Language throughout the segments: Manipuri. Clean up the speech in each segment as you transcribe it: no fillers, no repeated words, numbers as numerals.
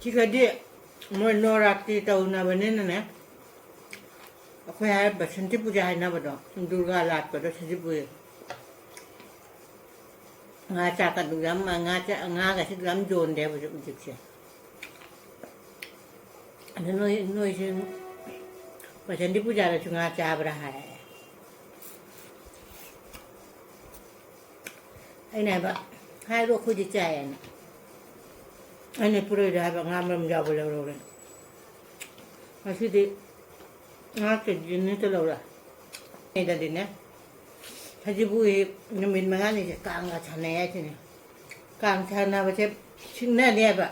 지금이 뭐 노랗게 떠오나 보내네. 아까 야 버선티 부자 했나 보다. 누가 라트도 사지부에. ngaca kadugam ngaca ngaga sigam jonde bo jikse. Ano no isin bossanti puja ra ngaca abraha. Ai này ba hai ro khu ji chai ne. Ai ne puro da ba ngam ram ja bo lo ro. Asi de ngaca jinne to lo ra. Ai da de ne. 사지부에 놈인 망하니 이제 깡가 자네야지네. 깡 자나 버체 식나네 봐.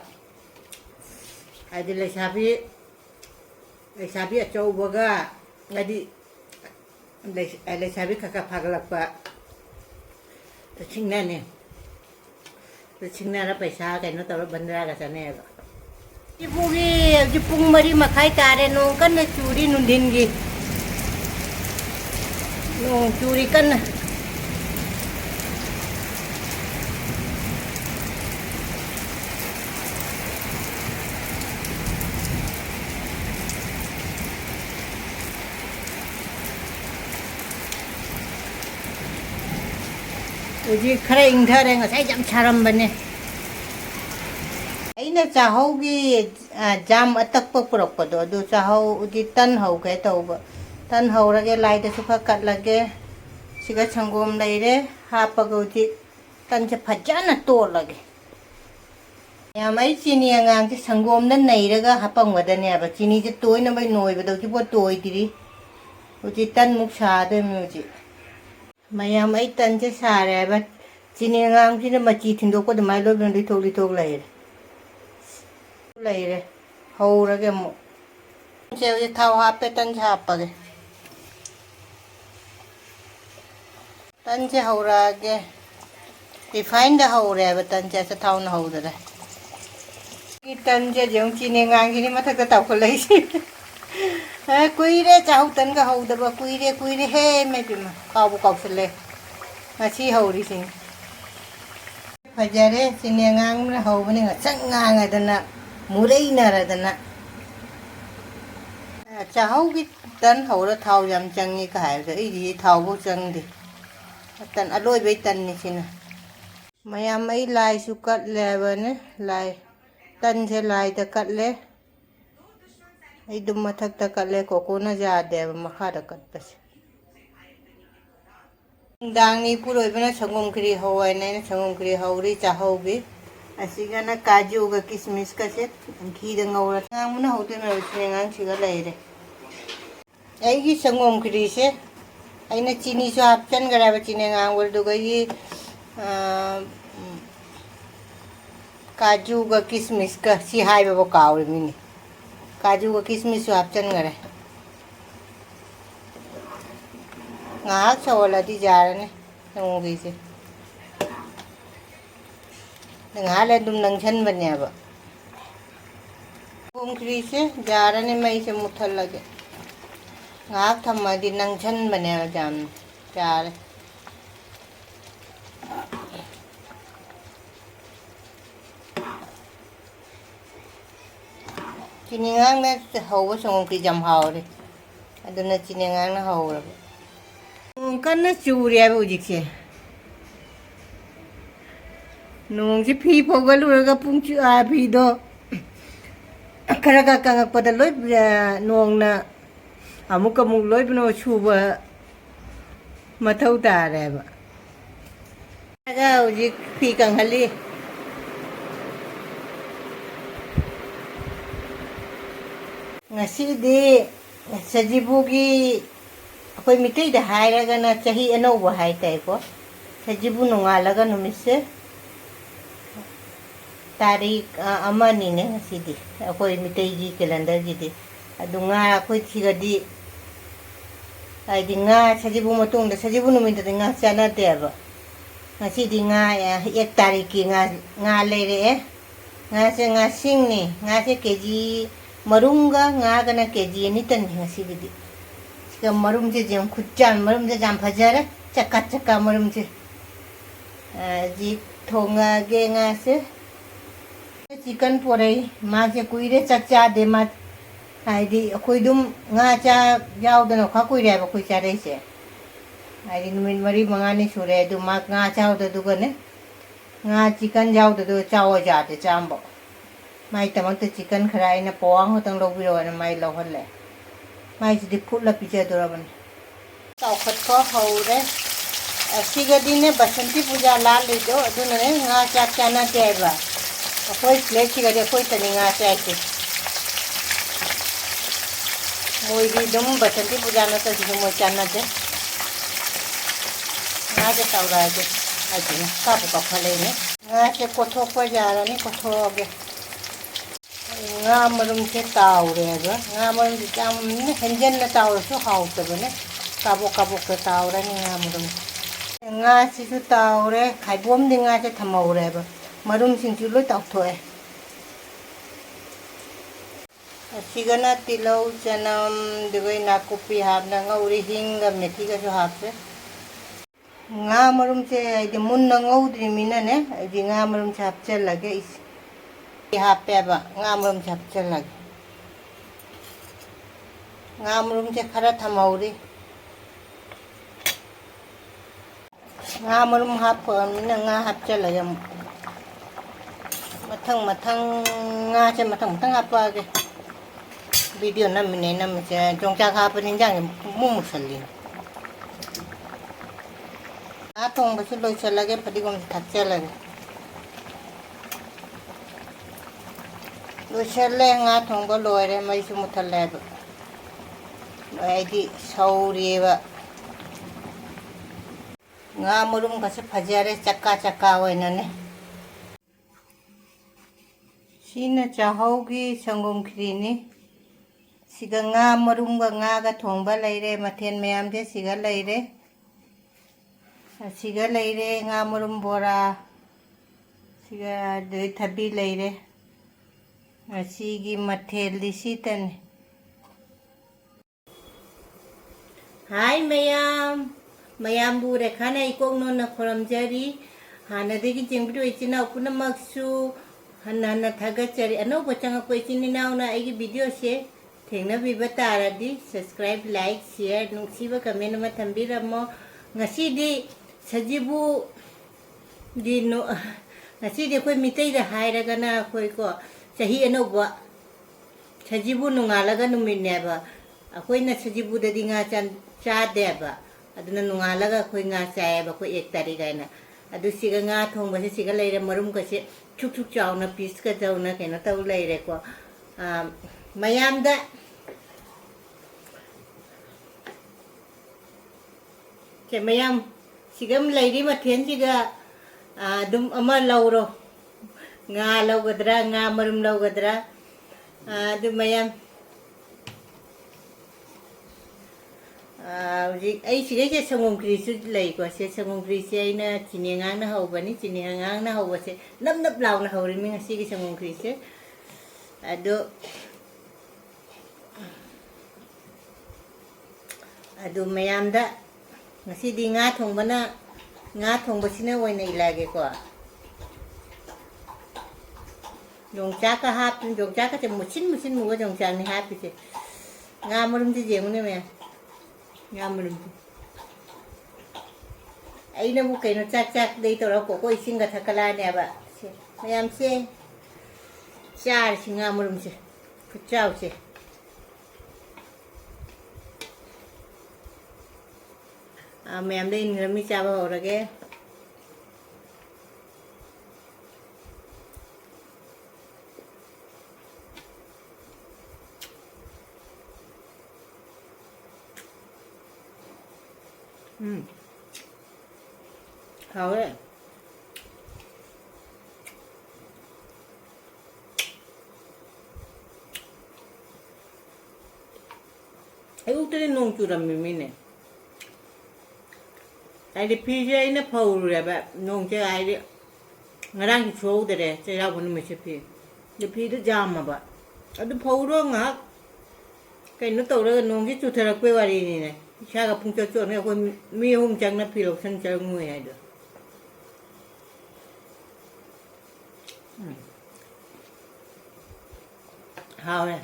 아들레 샤비 쪼버가 어디 레 샤비 카카 파글락바 또 식나네. 또 식나라 पैसा cái nó tao bắn ra cả 자네 봐. 지붕 머리 막 खाई कारे नो कन चूड़ी नुंडिनगी नो चूड़ी कन 우리 그래 인터넷 거 살짝 처럼 보네. 이네 자호기 잠 어떻게 부럽거든. 또 자호 우리 딴하고 개도 딴하고라게 라이트 수파 깎라게 시가 성공 라이래 하빠가 우리 딴제 파잖아 또라게. 야 마이 지니 안강지 성공는 내려가 하빵 거다네. 봐 지니 저 또이는 뭐 노이보다 우리 또이들이 우리 딴 묵사들 뮤지. mayam ai tan che sare ba chini ngang chini ma chi thindo ko de mai lo ben li thok lai re ho ra ge mo che ye thau ha pe tan cha pa ge tan che ho ra ge define da ho re ba tan che sa thau na ho da ki tan che jong chini ngang chini ma thak ta tau ko lai si quỳ đấy cháu tấn cái hầu được quỳ đấy he mẹ bị mà cào lên mà chi hầu đi xin phải giờ đấy xin nghe ngang nó hầu bên này là chắc ngang rồi tấn ạ mua đây nè rồi tấn ạ cháu cái tấn hầu nó thầu dầm chân như cái rồi gì thầu vô chân thì tấn ăn đôi với tấn như xin nè mày ăn mấy lai su cắt lẹ bên ấy lai tấn sẽ lai ta cắt lẹ ai dum mathak ta kale kokona ja de makha da kat pas dang ni puroi bana sangom kri hawai nai sangom kri hawri cha hawbi asiga na kaju ga kismis ka set ghi da ngawra ngang na hote na ngang siga lai re ai gi sangom kri se ai na chini so apchan gara ba chini ngang wor do gi kaju ga kismis ka si hai ba kaw re mini काजू का किसमिस आपचन करे ngak sawala di jarane nungi se ngale dum nang chan banya ba kri se jarane mai se muthal lage ngak thamma di nang chan banya jam jar chini ngang na hầu với song cái dầm hầu đi, anh nói chini ngang nó hầu rồi, cái nó chùi ra bao nhiêu chứ, nung chỉ phi phô cái lúa cái phung chữ à phi đó, cái cái cái bắt đầu lối nung na, muk lối bên nó chùi vào, mà thâu ta rồi ba, cái gì phi càng hali. Ngasi sajibugi ako'y mitay da hayraga na chahi ano ba hay tayo ko sajibu nungalaga numise tarik amani ne ngasi di ako'y mitay gi calendar gi di adu nga ako'y siga di ay di nga sajibu matung da sajibu numinta di nga sana diba ngasi di nga yak tariki nga lere nga se nga sing ni nga se keji marunga nga gana keji ni tan ngasi di sika marum je jam khutjan marum je jam phajara chaka marum je ji thonga ge nga se chicken पोरई मासे कुइरे चक चादे मा हाइदी अखोइदुम nga cha yaudana kha kuire ba kui chare se हाइदी नुमिन मरी मंगानी सुरे दु मा nga chaudda dugane nga chicken yaudda du chawo jade chambo mai tamak chicken khara ina powang hotang lobiro na mai lohale mai ji phutla pije doraban taw khat ko haure asigadi ne basanti puja la le do aduna ne nga cha chana deba akoi plate sigadi akoi tani nga cha ite moi di dum basanti puja na ta ji mo chana de nga de tawra de aji ka ko khale ne nga che kothok pa jara ni kothoge nga marum che tawre ga nga marum ji cham ne henjen na tawra su hau te bane kabo ke tawra ni nga marum nga si su tawre khai bom di nga che thamawre ba marum sing chu loi taw thoe asigana tilau chanam degai na kopi hab na ngauri hinga methi ga su hab se nga marum che de mun na ngaudri mina ne di nga marum chap chel lage is hape ba nga marum chap chel lage nga marum che khara thamauri nga marum hap ko mina nga hap chel lage mathang nga che mathang apa ge video na mine na me jongcha kha pa ning jang mu musali thong ba su loi chalage padigom thak chalage loi chale nga thong ba loi re mai su muthale ba ai di sauri ba nga murum ba se phajare chakka hoina ne sina chahaugi sangom khri ni siga nga murum ga thong ba leire mathen mayam de siga leire siga leire nga murum bora siga de thabi leire asigi mathel lisitan hai mayam bure khana ikong no na khoram jari hana de gi jeng bidu ichina upuna maksu hana thaga chari ano bachanga ko ichini naw na igi video se thengna bi batara di subscribe like share nuksi ba comment ma thambiramo ngasi di sajibu di no ngasi di koi mitai da haira gana koi ko sahi anoba sajibu nungalaga numinne ba akoi na sajibu da di nga chan cha de ba aduna nungalaga koi nga chae ba koi 1 tarikh aina adu siga nga thong ba siga leire marum ka se chuk chaw na piece ka jaw na kaina taw leire ko mayam da ke mayam sigam leiri mathen siga dum ama lauro nga laugadra nga marum laugadra du mayam ai siga je sangom kri su lei ko se sangom kri se aina chini ngang na hau bani chini ngang na hau se nap law na hau ri mi ngasi gi sangom kri se adu mayam da ngasi di nga thong bana nga thong ba sina oina ilage ko jongcha ka hap jongcha ka te musin mu ga jongcha ni hap se nga murum ji jemu ne me nga murum ai na bu kai no chak dei to ro ko isin ga thakala ne ba se mayam se char singa murum se kuchau se mayam de ingrami chaba ho rage hao đấy ai utere nong churam mi ne ai de pije ina phau re ba nong che ai de ngarang ki chou de re che ra bun me che pi de pi de jam ma ba adu phau ro nga kai no to re nong ki chu thara kwe wari ni ne cha ga pung cho ne ko mi hum chang na pi lo san cha ngui ai de 하오네.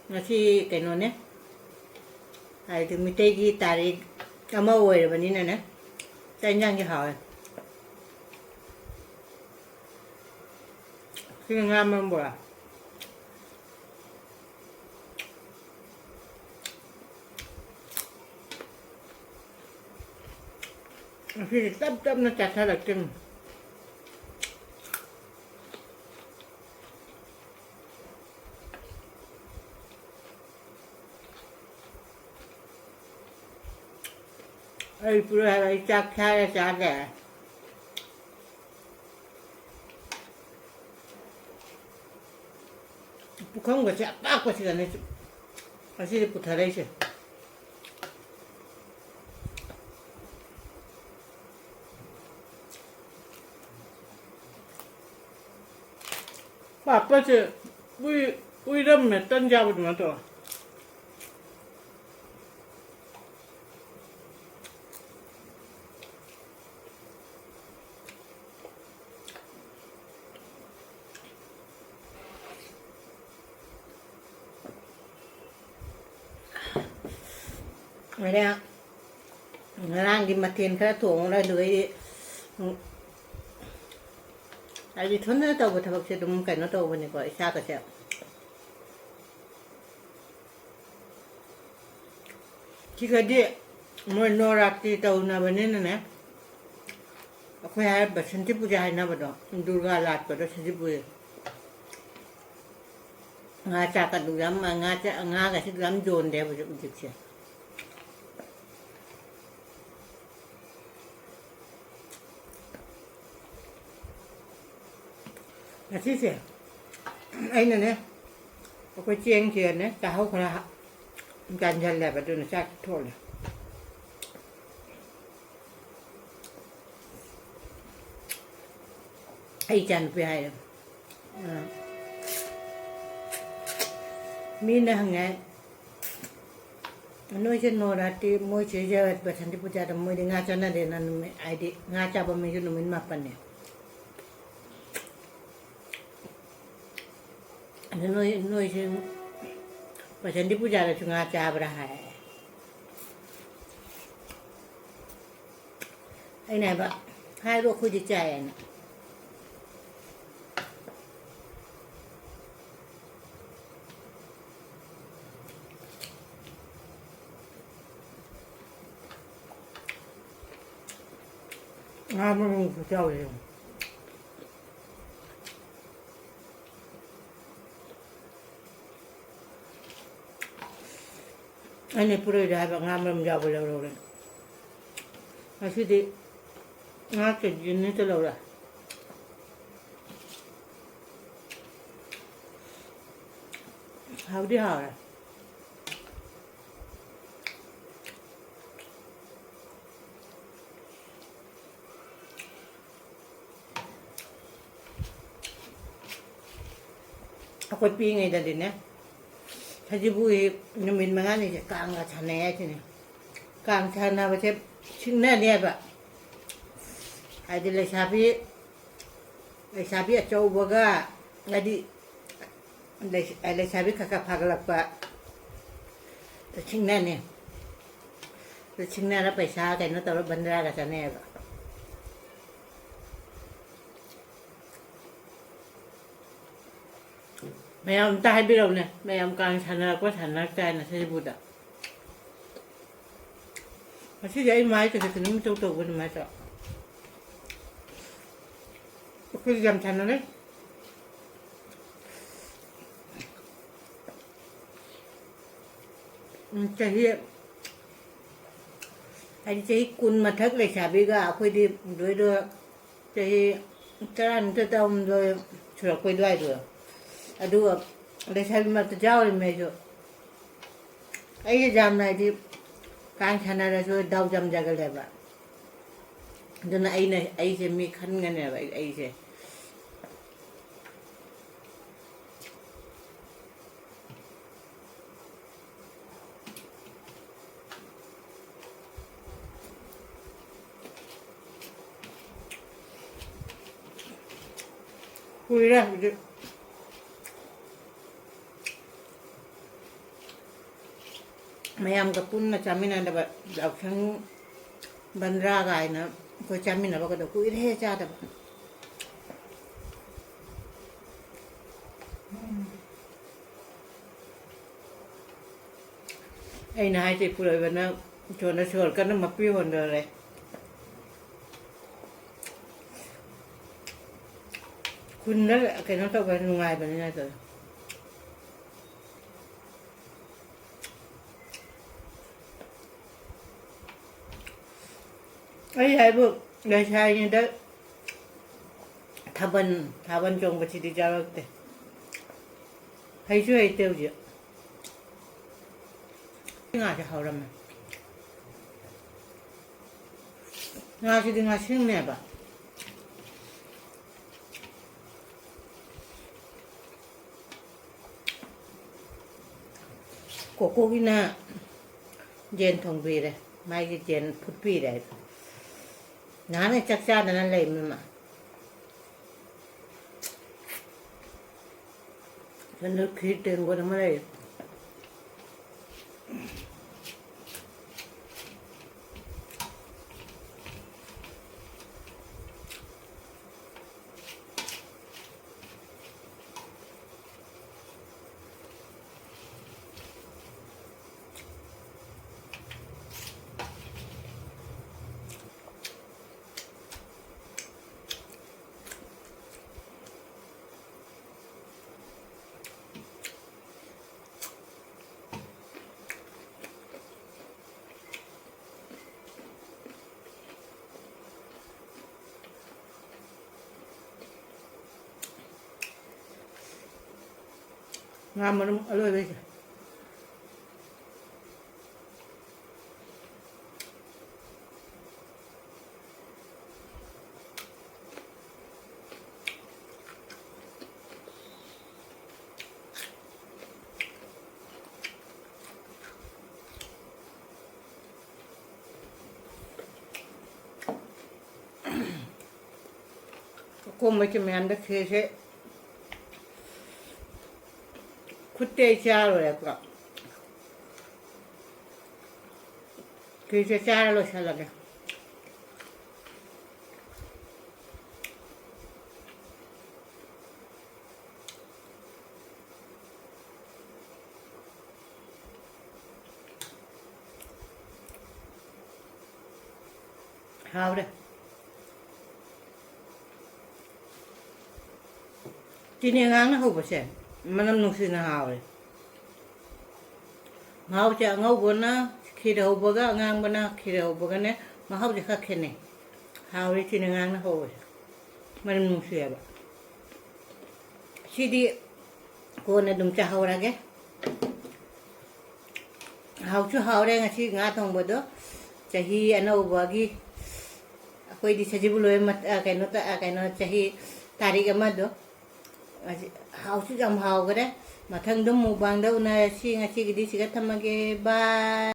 nasi cái nó nè, ai từ mình tây ghi tari cam ao rồi bên này nè, tây nhang cái hào, cái ngam mà bữa, khi tấp tấp nó chặt ra được chừng. Ai pura ai chặt khai chặt đẻ. Không có chặt bác có gì này, cái gì cũng thay đấy chứ. Papa chứ, ui đâm mẹ tân giao một món rồi. Vậy đây ạ. Đang đi mặt tiền khá thuộc ra lưới. Tại vì thốn nó tàu của thằng sẽ đúng cái nó tàu bên này gọi xa cả sẹo. Chỉ cái gì mới nó ra thì tàu nào bên này nè. Aku hay bớt sinh tiếp puja hay nào đó, Durga lạt bớt sinh tiếp puja. Nga cha cả đủ lắm mà nga cái sinh lắm dồn đẹp với chúng chị. Thế gì? Anh này nè, có chiên chiên nè, cả hốc là gan chân lại và tôi nó chắc thôi là. Ai chân về hay mình là hàng ngày nói chuyện nói ra thì mỗi chuyện giờ bớt sinh đi puja đó mỗi đi ngã chân này nên ai đi ngã cha bấm mình cho mình mặc bánh nè. Nuôi chứ và chân đi puja là chúng ta cha bả hai anh này bạn hai đứa khui đi chạy anh mà không cho gì anh này pura dah bang ngam jauh boleh rồi, masih di ngah ke jenis tu lah. How đi hả? Aku pingin tadi ni. Haji bui namin mga ni kang chane chini kang chana ba che chingna ne ba ai de le sabi a chau boga ngadi le sabi kaka phaglak ba chingna ne chingna ra paisa kai no tar bandra ga chane ba mẹ ông ta hay biết đâu nè, mẹ ông càng thành là có thành là trai là sẽ bụt ạ. Mà chứ vậy mai thì nó trâu trâu bên mai sợ. Cái dầm thành nó đấy. Chạy cún mà thất lại xả bị gà quay đi đuổi đưa chạy cái ăn cái tôm rồi sửa quay đuôi rồi. Aduh, lấy sao mà tôi giao lên mấy chỗ, cái jam này thì càng thằng nào rồi đau jam jaga lấy ba, cho nên ai sẽ mi khăn cái này vậy ai sẽ, Ui ra ꯃꯌꯥꯝꯒ ꯄꯨꯟꯅ ꯆꯥꯃꯤꯟꯅꯗꯕ ꯌꯥꯎꯁꯪ ꯕꯟꯗ꯭ꯔꯥ ꯒꯥꯏꯅ ꯑꯩꯈꯣꯏ ꯆꯥꯃꯤꯟꯅꯕꯒꯗꯣ ꯀꯨꯏꯔꯦ ꯆꯥꯗꯕ ꯑꯩꯅ ꯍꯥꯏꯁꯦ ꯄꯨꯔꯣꯏꯕꯅ ꯁꯣꯟꯗ ꯁꯣꯔ ꯀꯟꯅ ꯃꯄꯤ ꯍꯣꯟꯗꯣꯔꯦ ꯈꯨꯟꯗ ꯀꯩꯅꯣ ꯇꯧꯕ ꯅꯨꯡꯉꯥꯏꯕꯅꯤꯅ ꯑꯗꯨ ꯑꯩ ꯍꯥꯏꯕꯨ ꯂꯩꯁꯥꯔꯤꯉꯩꯗ ꯊꯥꯕꯜ ꯆꯣꯡꯕꯁꯤꯗꯤ ꯌꯥꯎꯔꯛꯇꯦ ꯍꯩꯁꯨ ꯍꯩꯇꯦ ꯍꯧꯖꯤꯛ ꯉꯥꯁꯦ ꯍꯥꯎꯔꯝꯃꯦ ꯉꯥꯁꯤꯗꯤ ꯉꯥꯁꯤꯡꯅꯦꯕ ꯀꯣꯀꯣꯒꯤꯅ ꯌꯦꯟ ꯊꯣꯡꯕꯤꯔꯦ ꯃꯥꯒꯤ ꯌꯦꯟ ꯐꯨꯠꯄꯤꯔꯦ ꯅꯍꯥꯟ ꯆꯥꯛ ꯆꯥꯗꯅ ꯂꯩꯕꯅꯤꯅ ꯁꯣꯝꯗ ꯈꯤꯔ ꯇꯦꯡꯀꯣꯠ ꯑꯃ ꯂꯩ ꯉꯥ ꯃꯔꯨꯝ ꯑꯂꯣꯏꯕꯩꯁꯦ ꯀꯣꯝꯕꯩꯁꯦ ꯃꯌꯥꯝꯗ ꯈꯦꯔꯁꯦ ꯈꯨꯠꯇꯤ ꯑꯩ ꯆꯥꯔꯣꯏꯀꯣ ꯈꯦꯔꯁꯦ ꯆꯥꯔ ꯂꯣꯏꯁꯜꯂꯒꯦ ꯍꯥꯎꯔꯦ ꯆꯤꯅꯤ ꯑꯉꯥꯡꯅ ꯍꯧꯕꯁꯦ ꯃꯅꯝ ꯅꯨꯡꯁꯤꯅ ꯍꯥꯎꯔꯦ ꯃꯍꯥꯎꯁꯦ ꯑꯉꯧꯕꯅ ꯈꯤꯔ ꯍꯧꯕꯒ ꯑꯉꯥꯡꯕꯅ ꯈꯤꯔ ꯍꯧꯕꯒꯅꯦ ꯃꯍꯥꯎꯁꯦ ꯈꯔ ꯈꯦꯠꯅꯩ ꯍꯥꯎꯔꯦ ꯆꯤꯅꯤ ꯑꯉꯥꯡꯅ ꯍꯧꯕꯁꯦ ꯃꯅꯝ ꯅꯨꯡꯁꯤꯌꯦꯕ ꯁꯤꯗꯤ ꯀꯣꯟꯅ ꯑꯗꯨꯝ ꯆꯥꯍꯧꯔꯒꯦ ꯍꯥꯎꯁꯨ ꯍꯥꯎꯔꯦ ꯉꯁꯤ ꯉꯥ ꯊꯣꯡꯕꯗꯣ ꯆꯍꯤ ꯑꯅꯧꯕꯒꯤ ꯑꯩꯈꯣꯏꯗꯤ ꯁꯖꯤꯕꯨ ꯂꯣꯏ ꯀꯩꯅꯣ ꯆꯍꯤ ꯇꯥꯔꯤꯛ ꯑꯃꯗꯣ ꯍꯥꯎꯁꯨ ꯌꯥꯝ ꯍꯥꯎꯈꯔꯦ ꯃꯊꯪꯗ ꯃꯨꯛꯕꯥꯡꯗ ꯎꯅꯔꯁꯤ ꯉꯁꯤꯒꯤꯗꯤ ꯁꯤꯒ ꯊꯝꯃꯒꯦ ꯕꯥꯏ